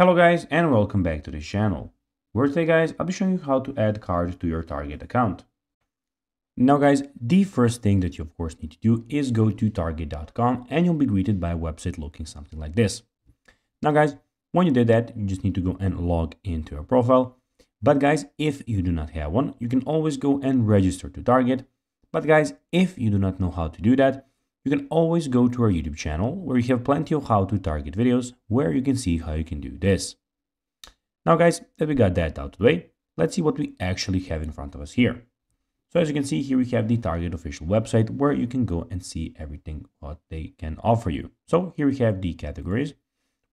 Hello guys and welcome back to this channel, where today guys I'll be showing you how to add cards to your Target account. Now guys, the first thing that you of course need to do is go to target.com and you'll be greeted by a website looking something like this. Now guys, when you did that, you just need to go and log into your profile. But guys, if you do not have one, you can always go and register to Target. But guys, if you do not know how to do that, you can always go to our YouTube channel where you have plenty of how to target videos where you can see how you can do this. Now guys, that we got that out of the way, let's see what we actually have in front of us here. So as you can see here, we have the Target official website where you can go and see everything what they can offer you. So here we have the categories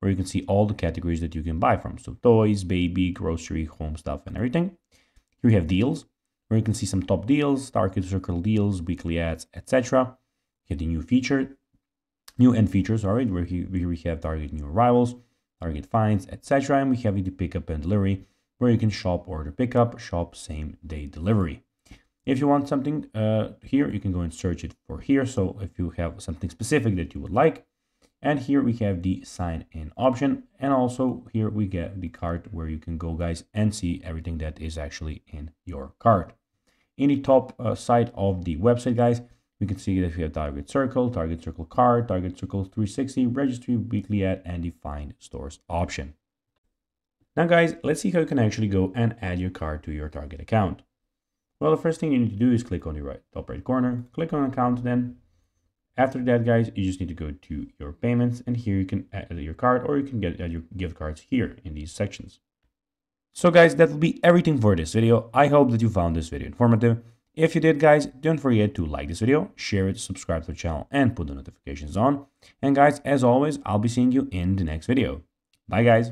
where you can see all the categories that you can buy from. So toys, baby, grocery, home stuff and everything. Here we have deals where you can see some top deals, Target Circle deals, weekly ads, etc. Have the new end features, all right, where here we have Target new arrivals, Target finds, etc. And we have the pickup and delivery, where you can shop order pickup, shop same day delivery. If you want something here, you can go and search it for here. So if you have something specific that you would like, and here we have the sign in option, and also here we get the cart where you can go guys and see everything that is actually in your cart. In the top side of the website guys, we can see that we have Target Circle card, Target Circle 360, registry, weekly ad, and the find stores option. Now guys, let's see how you can actually go and add your card to your Target account. Well, the first thing you need to do is click on the top right corner, click on account. Then after that guys, you just need to go to your payments, and here you can add your card, or you can add your gift cards here in these sections. So guys, that will be everything for this video. I hope that you found this video informative. If you did guys, don't forget to like this video, share it, subscribe to the channel, and put the notifications on. And guys, as always, I'll be seeing you in the next video. Bye guys.